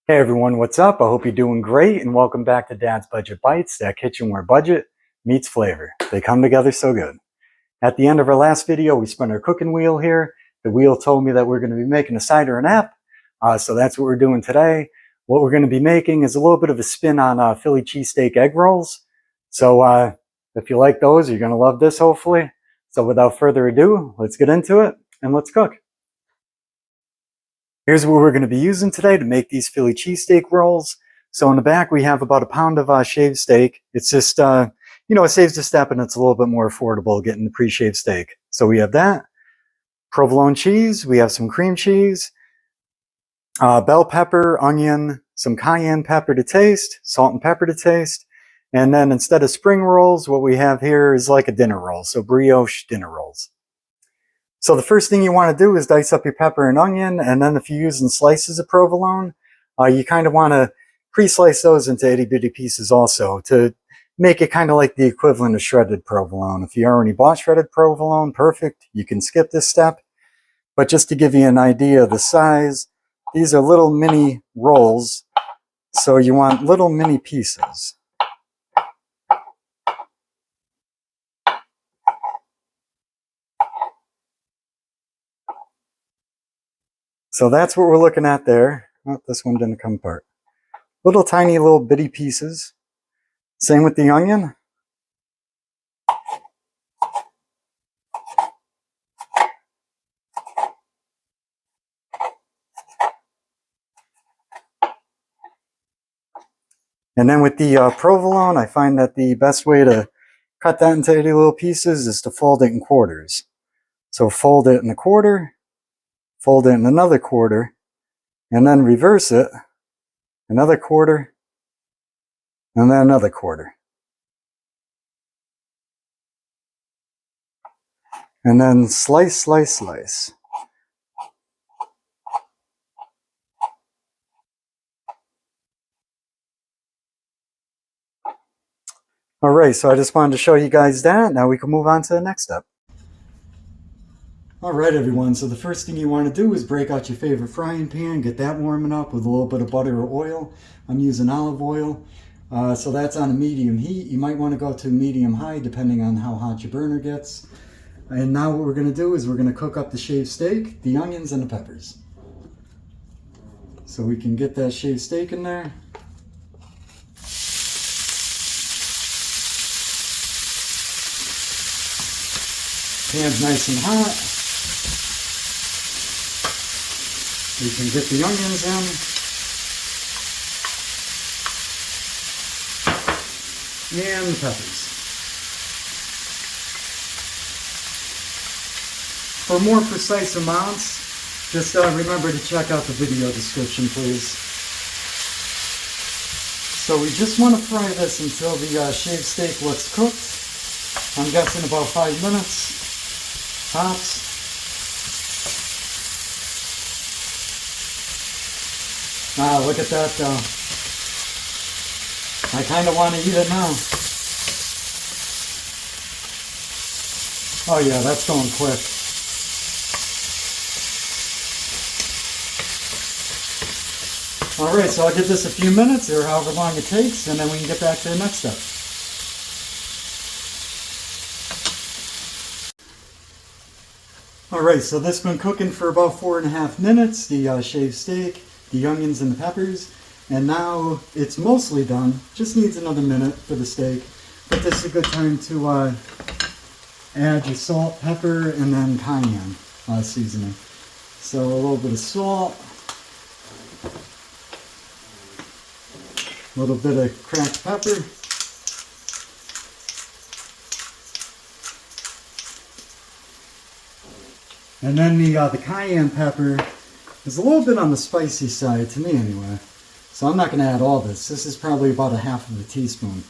Hey everyone, what's up? I hope you're doing great and welcome back to Dad's Budget Bites, that kitchen where budget meets flavor. They come together so good. At the end of our last video, we spun our cooking wheel here. The wheel told me that we're going to be making a cider and app, so that's what we're doing today. What we're going to be making is a little bit of a spin on Philly cheesesteak egg rolls. So if you like those, you're going to love this hopefully. So without further ado, let's get into it and let's cook. Here's what we're going to be using today to make these Philly cheesesteak rolls. So in the back, we have about a pound of shaved steak. It's just, it saves a step and it's a little bit more affordable getting the pre-shaved steak. So we have that. Provolone cheese. We have some cream cheese. Bell pepper, onion, some cayenne pepper to taste, salt and pepper to taste. And then instead of spring rolls, what we have here is like a dinner roll. So brioche dinner rolls. So the first thing you want to do is dice up your pepper and onion, and then if you're using slices of provolone, you kind of want to pre-slice those into itty-bitty pieces also to make it kind of like the equivalent of shredded provolone. If you already bought shredded provolone, perfect. You can skip this step. But just to give you an idea of the size, these are little mini rolls, so you want little mini pieces. So that's what we're looking at there. Oh, this one didn't come apart. Little tiny little bitty pieces. Same with the onion. And then with the provolone, I find that the best way to cut that into itty little pieces is to fold it in quarters. So fold it in a quarter, fold it in another quarter, and then reverse it, another quarter, and then another quarter. And then slice, slice, slice. All right, so I just wanted to show you guys that. Now we can move on to the next step. All right, everyone, so the first thing you want to do is break out your favorite frying pan, get that warming up with a little bit of butter or oil. I'm using olive oil, so that's on a medium heat. You might want to go to medium high depending on how hot your burner gets. And now what we're going to do is we're going to cook up the shaved steak, the onions, and the peppers. So we can get that shaved steak in there. Pan's nice and hot. We can get the onions in. And the peppers. For more precise amounts, just remember to check out the video description, please. So we just want to fry this until the shaved steak looks cooked. I'm guessing about 5 minutes, tops. Ah, look at that though. I kind of want to eat it now. Oh yeah, that's going quick. Alright, so I'll give this a few minutes or however long it takes, and then we can get back to the next step. Alright, so this has been cooking for about 4.5 minutes, the shaved steak, the onions and the peppers, and now it's mostly done. Just needs another minute for the steak, but this is a good time to add your salt, pepper, and then cayenne seasoning. So a little bit of salt, a little bit of cracked pepper, and then the cayenne pepper is a little bit on the spicy side, to me anyway. So I'm not going to add all this. This is probably about a half of a teaspoon.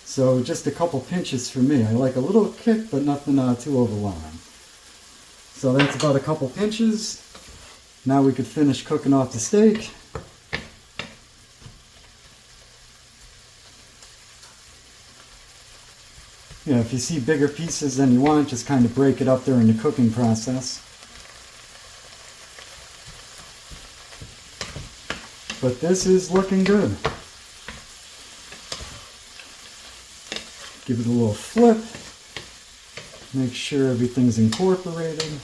So just a couple pinches for me. I like a little kick, but nothing too overwhelming. So that's about a couple pinches. Now we could finish cooking off the steak. Yeah, if you see bigger pieces than you want, just kind of break it up during the cooking process. but this is looking good. Give it a little flip. Make sure everything's incorporated.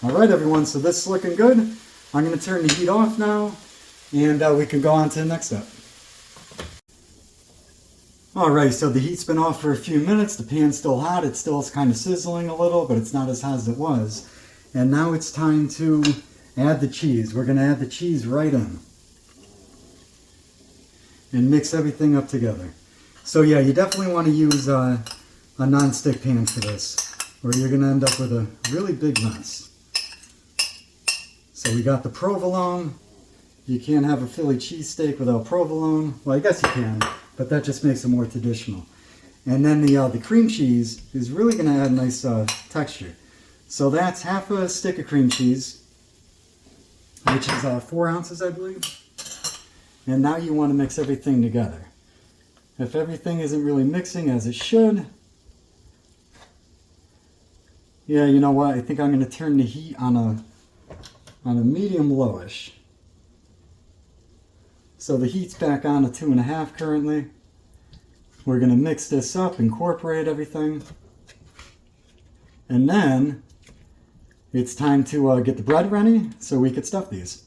All right, everyone, so this is looking good. I'm going to turn the heat off now, and we can go on to the next step. All right, so the heat's been off for a few minutes. The pan's still hot. It still is kind of sizzling a little, but it's not as hot as it was. And now it's time to add the cheese. We're going to add the cheese right in and mix everything up together. So yeah, you definitely want to use a non-stick pan for this, or you're going to end up with a really big mess. So we got the provolone. You can't have a Philly cheesesteak without provolone. Well, I guess you can, but that just makes it more traditional. And then the cream cheese is really going to add nice texture. So that's half a stick of cream cheese, which is 4 ounces, I believe. And now you want to mix everything together. If everything isn't really mixing as it should, yeah, you know what? I think I'm going to turn the heat on a medium lowish. So the heat's back on at 2.5 currently. We're going to mix this up, incorporate everything. And then it's time to get the bread ready so we could stuff these.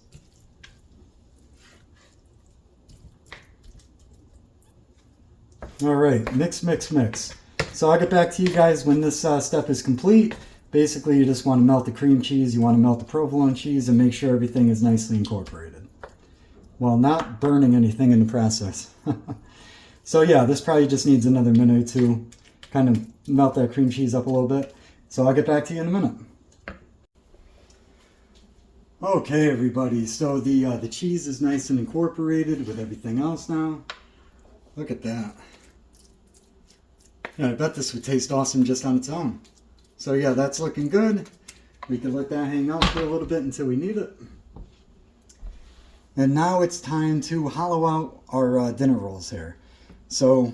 All right, mix, mix, mix. So I'll get back to you guys when this step is complete. Basically, you just want to melt the cream cheese, you want to melt the provolone cheese, and make sure everything is nicely incorporated, while not burning anything in the process. So yeah, this probably just needs another minute or two, kind of melt that cream cheese up a little bit. So I'll get back to you in a minute. Okay, everybody, so the cheese is nice and incorporated with everything else now. Look at that. Yeah, I bet this would taste awesome just on its own. So yeah, that's looking good. We can let that hang out for a little bit until we need it. And now it's time to hollow out our dinner rolls here. So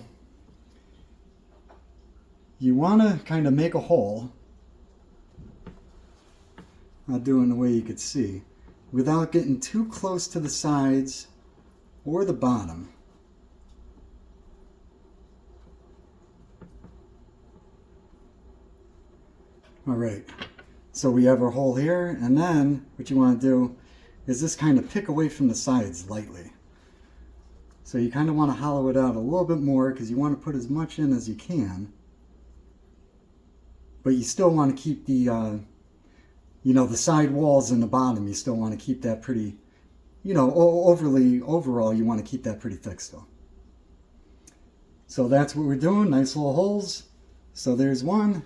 you want to kind of make a hole. I'll do it in a way you could see, without getting too close to the sides or the bottom. All right, so we have our hole here, and then what you want to do is just kind of pick away from the sides lightly. So you kind of want to hollow it out a little bit more because you want to put as much in as you can, but you still want to keep the the side walls and the bottom, you still want to keep that pretty, overall you want to keep that pretty thick still. So that's what we're doing, nice little holes. So there's one.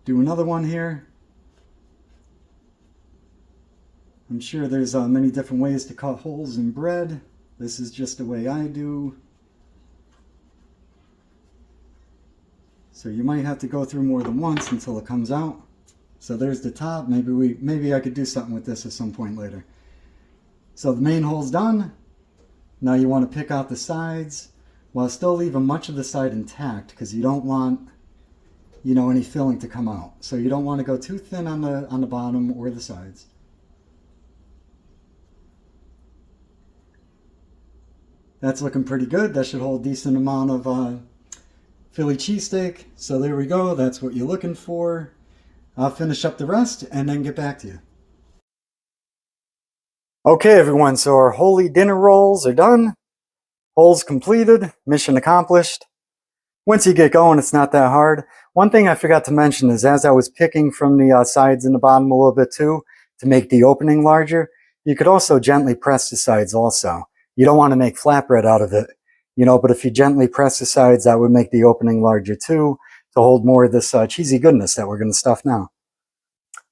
Do another one here. I'm sure there's many different ways to cut holes in bread. This is just the way I do. So you might have to go through more than once until it comes out. So there's the top. Maybe I could do something with this at some point later. So the main hole's done. Now you want to pick out the sides while still leaving much of the side intact, because you don't want any filling to come out. So you don't want to go too thin on the bottom or the sides. That's looking pretty good. That should hold a decent amount of Philly cheesesteak. So there we go. That's what you're looking for. I'll finish up the rest and then get back to you. Okay, everyone. So our holy dinner rolls are done. Holes completed. Mission accomplished. Once you get going, it's not that hard. One thing I forgot to mention is, as I was picking from the sides and the bottom a little bit too, to make the opening larger, you could also gently press the sides also. You don't want to make flatbread out of it, but if you gently press the sides, that would make the opening larger too, to hold more of this cheesy goodness that we're going to stuff now.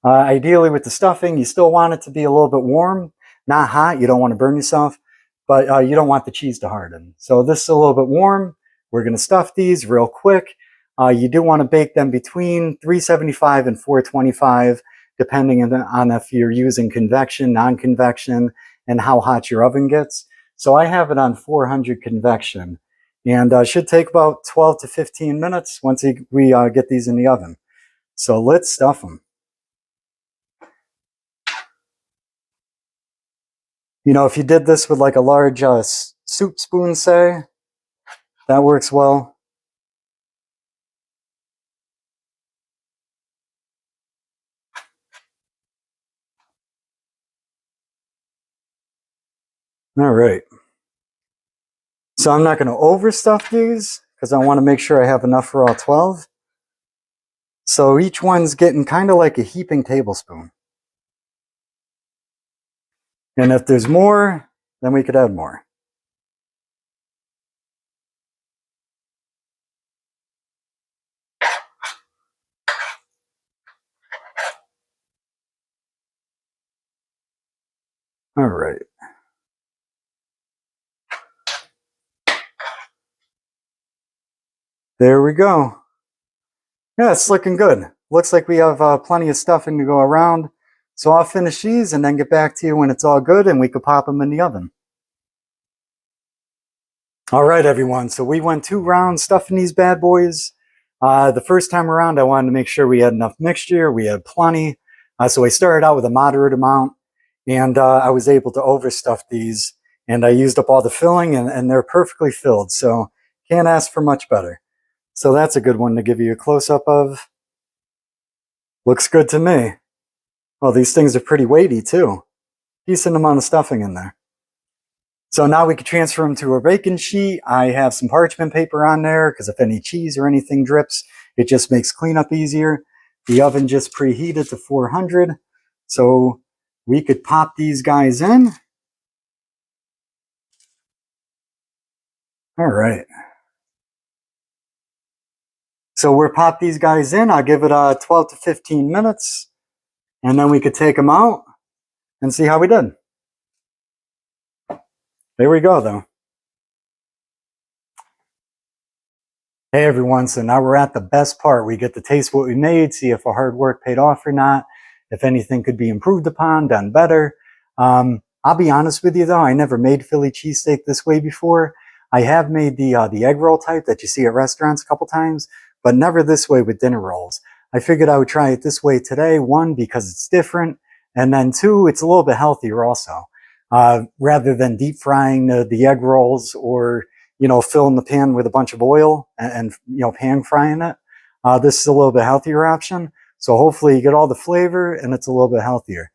Ideally with the stuffing, you still want it to be a little bit warm, not hot. You don't want to burn yourself, but you don't want the cheese to harden. So this is a little bit warm. We're going to stuff these real quick. You do want to bake them between 375 and 425, depending on if you're using convection, non-convection, and how hot your oven gets. So I have it on 400 convection, and should take about 12 to 15 minutes once we get these in the oven. So let's stuff them. You know, if you did this with like a large soup spoon, say, that works well. All right. So I'm not going to overstuff these because I want to make sure I have enough for all 12. So each one's getting kind of like a heaping tablespoon. And if there's more, then we could add more. All right. There we go. Yeah, it's looking good. Looks like we have plenty of stuffing to go around. So I'll finish these and then get back to you when it's all good and we could pop them in the oven. All right, everyone. So we went 2 rounds stuffing these bad boys. The first time around, I wanted to make sure we had enough mixture. We had plenty. So I started out with a moderate amount, and I was able to overstuff these. And I used up all the filling, and they're perfectly filled. So can't ask for much better. So that's a good one to give you a close-up of. Looks good to me. Well, these things are pretty weighty, too. Decent amount of stuffing in there. So now we can transfer them to a baking sheet. I have some parchment paper on there because if any cheese or anything drips, it just makes cleanup easier. The oven just preheated to 400. So we could pop these guys in. All right. So we'll pop these guys in. I'll give it 12 to 15 minutes. And then we could take them out and see how we did. There we go, though. Hey, everyone. So now we're at the best part. We get to taste what we made, see if our hard work paid off or not, if anything could be improved upon, done better. I'll be honest with you, though. I never made Philly cheesesteak this way before. I have made the egg roll type that you see at restaurants a couple times, but never this way with dinner rolls. I figured I would try it this way today. 1, because it's different, and then 2, it's a little bit healthier also. Rather than deep frying the egg rolls or, you know, filling the pan with a bunch of oil and you know, pan frying it. This is a little bit healthier option. So hopefully you get all the flavor and it's a little bit healthier.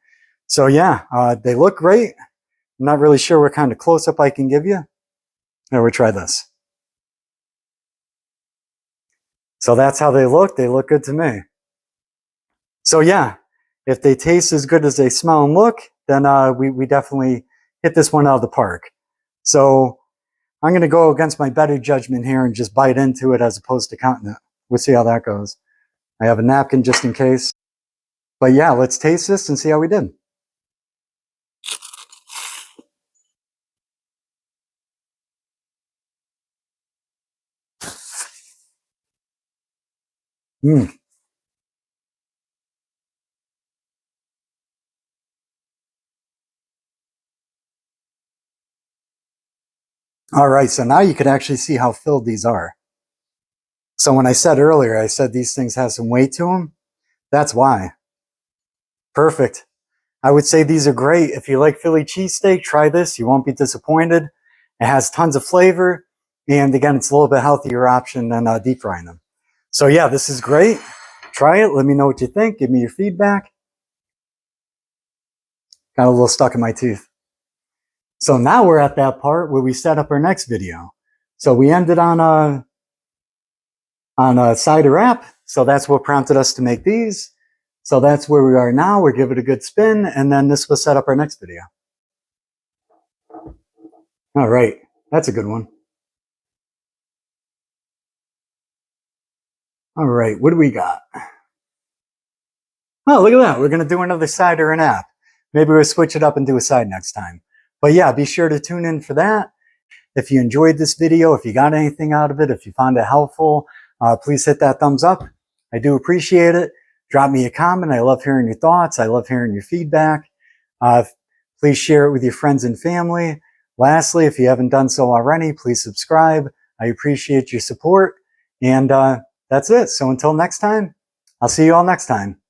So yeah, they look great. I'm not really sure what kind of close-up I can give you. Now we'll try this. So that's how they look. They look good to me. So yeah, if they taste as good as they smell and look, then we definitely hit this one out of the park. So I'm going to go against my better judgment here and just bite into it as opposed to counting it. We'll see how that goes. I have a napkin just in case. But yeah, let's taste this and see how we did. Mm. All right, so now you can actually see how filled these are. So when I said earlier, I said these things have some weight to them. That's why. Perfect. I would say these are great. If you like Philly cheesesteak, try this. You won't be disappointed. It has tons of flavor. And again, it's a little bit healthier option than deep frying them. So yeah, this is great. Try it. Let me know what you think. Give me your feedback. Got a little stuck in my tooth. So now we're at that part where we set up our next video. So we ended on a cider wrap. So that's what prompted us to make these. So that's where we are now. We'll give it a good spin, and then this will set up our next video. All right, that's a good one. All right, what do we got? Oh, look at that. We're going to do another cider and app. Maybe we'll switch it up and do a side next time. But yeah, be sure to tune in for that. If you enjoyed this video, if you got anything out of it, if you found it helpful, please hit that thumbs up. I do appreciate it. drop me a comment. I love hearing your thoughts. I love hearing your feedback. Please share it with your friends and family. Lastly, if you haven't done so already, please subscribe. I appreciate your support. And that's it. So until next time, I'll see you all next time.